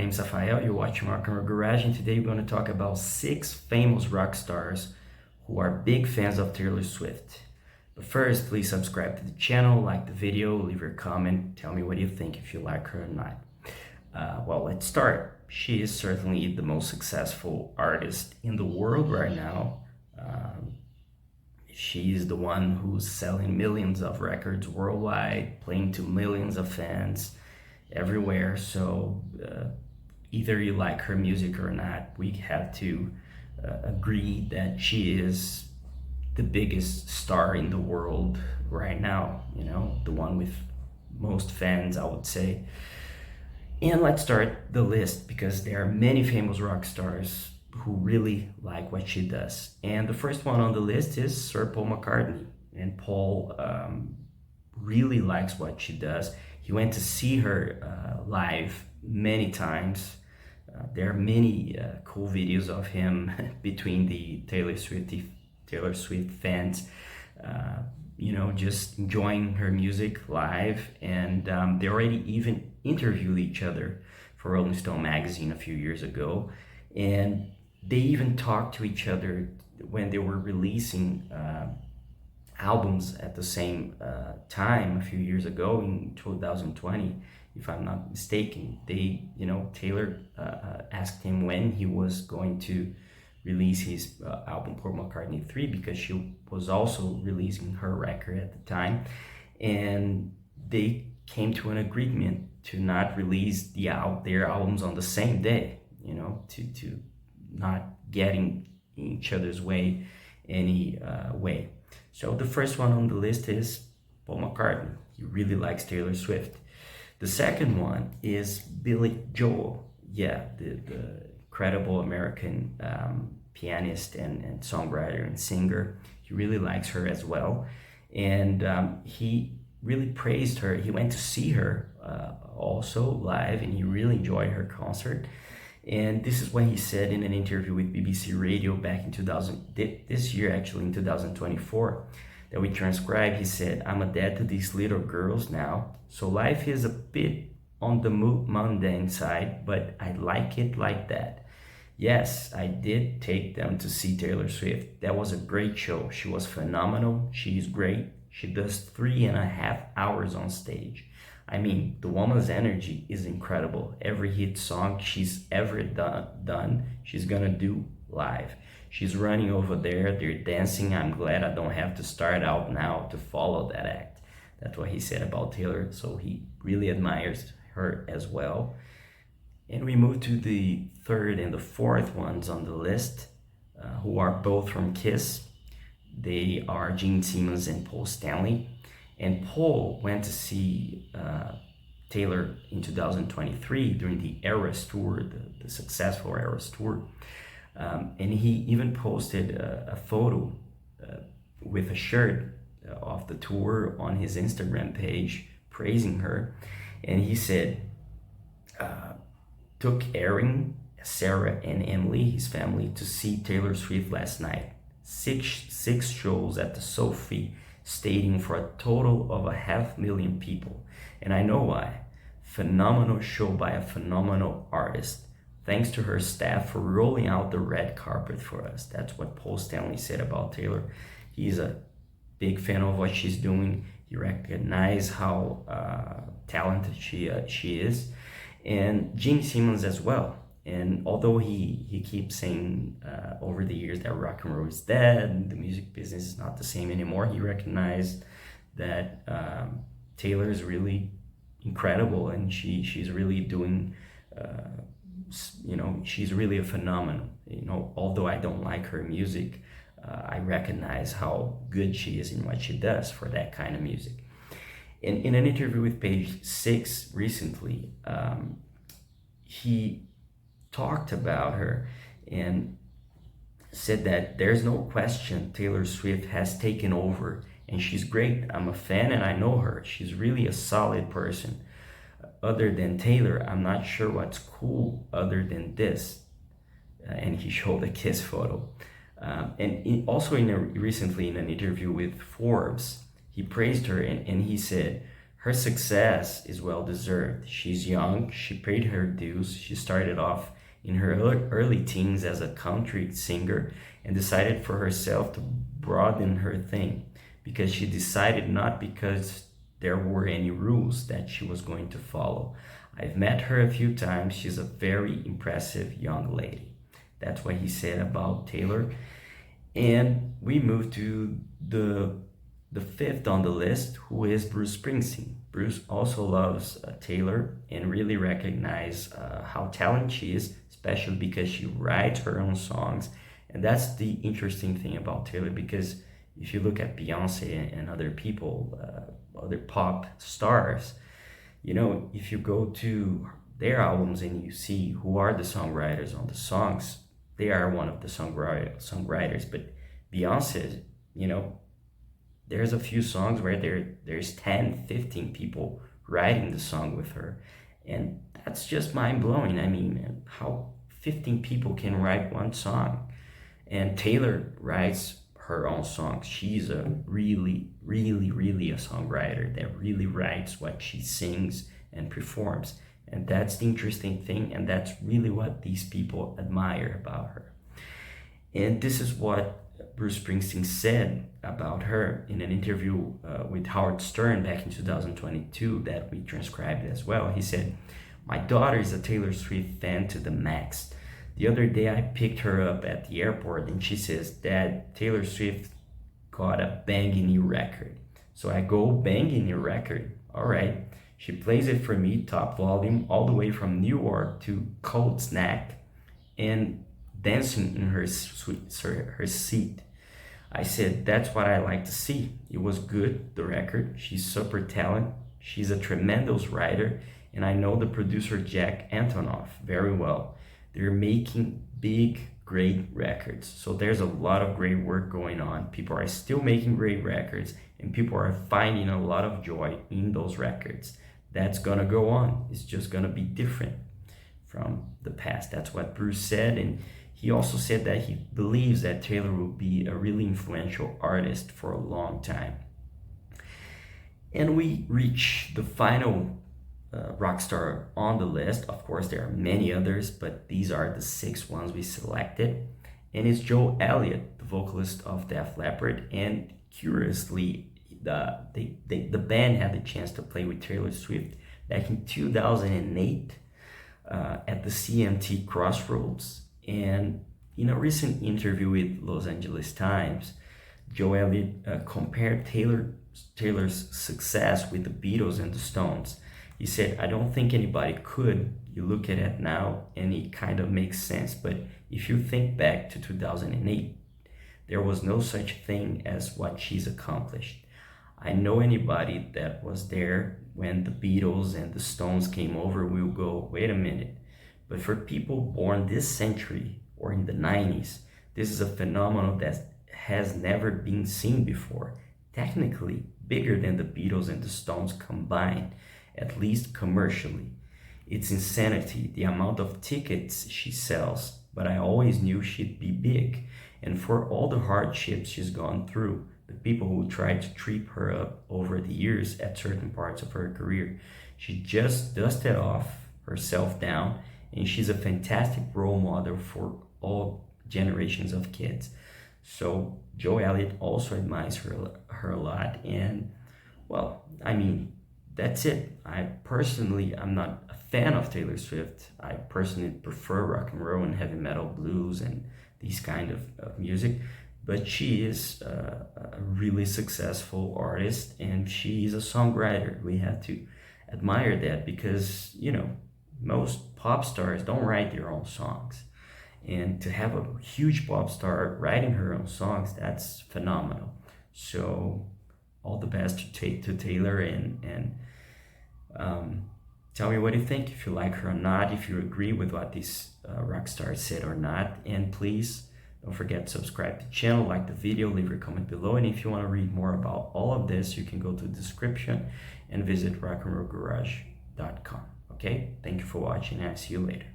name is Rafael, you're watching Rock and Roll Garage, and today we're going to talk about 6 famous rock stars who are big fans of Taylor Swift. But first, please subscribe to the channel, like the video, leave your comment, tell me what you think, if you like her or not. Well, let's start. She is certainly the most successful artist in the world right now. She's the one who's selling millions of records worldwide, playing to millions of fans everywhere. So either you like her music or not, we have to agree that she is the biggest star in the world right now, you know, the one with most fans, I would say. And let's start the list, because there are many famous rock stars who really like what she does. And the first one on the list is Sir Paul McCartney. And Paul really likes what she does. He went to see her live many times. There are many cool videos of him between the Taylor Swift fans, you know, just enjoying her music live. And they already even interviewed each other for Rolling Stone magazine a few years ago. And they even talked to each other when they were releasing albums at the same time a few years ago in 2020, if I'm not mistaken. They, you know, Taylor asked him when he was going to release his album Paul McCartney 3, because she was also releasing her record at the time, and they came to an agreement to not release their albums on the same day, you know, to not getting in each other's way any way. So the first one on the list is Paul McCartney. He really likes Taylor Swift. The second one is Billy Joel. Yeah, the incredible American pianist and songwriter and singer. He really likes her as well. And he really praised her. He went to see her also live, and he really enjoyed her concert. And this is what he said in an interview with BBC Radio back in this year, actually in 2024, that we transcribed. He said, "I'm a dad to these little girls now, so life is a bit on the mundane side, but I like it like that. Yes, I did take them to see Taylor Swift. That was a great show. She was phenomenal. She's great. She does 3.5 hours on stage. I mean, the woman's energy is incredible. Every hit song she's ever done, she's gonna do live. She's running over there, they're dancing. I'm glad I don't have to start out now to follow that act." That's what he said about Taylor. So he really admires her as well. And we move to the third and the fourth ones on the list, who are both from Kiss. They are Gene Simmons and Paul Stanley. And Paul went to see Taylor in 2023 during the Eras Tour, the successful Eras Tour. And he even posted a photo with a shirt of the tour on his Instagram page, praising her. And he said, took Aaron, Sarah, and Emily, his family, to see Taylor Swift last night. Six shows at the Sophie Stadium for a total of 500,000 people. And I know why. Phenomenal show by a phenomenal artist. Thanks to her staff for rolling out the red carpet for us. That's what Paul Stanley said about Taylor. He's a big fan of what she's doing. He recognized how talented she is. And Gene Simmons as well. And although he keeps saying over the years that rock and roll is dead and the music business is not the same anymore, he recognized that Taylor is really incredible, and she's really doing, you know, she's really a phenomenon. You know, although I don't like her music, I recognize how good she is in what she does for that kind of music. In an interview with Page 6 recently, he talked about her and said that there's no question Taylor Swift has taken over, and she's great. I'm a fan and I know her. She's really a solid person. Other than Taylor, I'm not sure what's cool other than this. And he showed a Kiss photo. Also recently in an interview with Forbes, he praised her, and he said, Her success is well deserved. She's young, she paid her dues, she started off in her early teens as a country singer and decided for herself to broaden her thing because she decided not because there were any rules that she was going to follow. I've met her a few times. She's a very impressive young lady. That's what he said about Taylor. And we move to the fifth on the list, who is Bruce Springsteen. Bruce also loves Taylor and really recognizes how talented she is, especially because she writes her own songs. And that's the interesting thing about Taylor, because if you look at Beyonce and other people, other pop stars, if you go to their albums and you see who are the songwriters on the songs, they are one of the songwriters. But Beyonce, there's a few songs where there's 10, 15 people writing the song with her. And that's just mind-blowing. I mean, how 15 people can write one song. And Taylor writes her own songs. She's a really, really, really a songwriter that really writes what she sings and performs. And that's the interesting thing, and that's really what these people admire about her. And this is what Bruce Springsteen said about her in an interview with Howard Stern back in 2022 that we transcribed as well. He said, "My daughter is a Taylor Swift fan to the max. The other day I picked her up at the airport and she says, 'Dad, Taylor Swift got a banging new record.' So I go, 'Banging new record? All right.' She plays it for me, top volume, all the way from New York to Cold Snack, and dancing in her seat. I said, 'That's what I like to see.' It was good, the record. She's super talented. She's a tremendous writer, and I know the producer Jack Antonoff very well. They're making big, great records. So there's a lot of great work going on. People are still making great records, and people are finding a lot of joy in those records. That's gonna go on. It's just gonna be different from the past." That's what Bruce said. And he also said that he believes that Taylor will be a really influential artist for a long time. And we reach the final rock star on the list. Of course, there are many others, but these are the 6 ones we selected. And it's Joe Elliott, the vocalist of Def Leppard. And curiously, the band had the chance to play with Taylor Swift back in 2008 at the CMT Crossroads. And in a recent interview with Los Angeles Times, Joe Elliott compared Taylor's success with the Beatles and the Stones. He said, "I don't think anybody could. You look at it now and it kind of makes sense. But if you think back to 2008, there was no such thing as what she's accomplished. I know anybody that was there when the Beatles and the Stones came over will go, wait a minute. But for people born this century or in the 90s, this is a phenomenon that has never been seen before. Technically bigger than the Beatles and the Stones combined, at least commercially. It's insanity, the amount of tickets she sells, but I always knew she'd be big. And for all the hardships she's gone through, the people who tried to trip her up over the years at certain parts of her career, she just dusted off herself down, and she's a fantastic role model for all generations of kids." So Joe Elliott also admires her a lot. And well, I mean, that's it. I'm not a fan of Taylor Swift. I personally prefer rock and roll and heavy metal, blues, and these kind of music. But she is a really successful artist, and she is a songwriter. We have to admire that because, most pop stars don't write their own songs. And to have a huge pop star writing her own songs, that's phenomenal. So all the best to Taylor, and tell me what you think, if you like her or not, if you agree with what these rock stars said or not. And please don't forget to subscribe to the channel, like the video, leave your comment below. And if you want to read more about all of this, you can go to the description and visit rockandrollgarage.com. Okay, thank you for watching, and I'll see you later.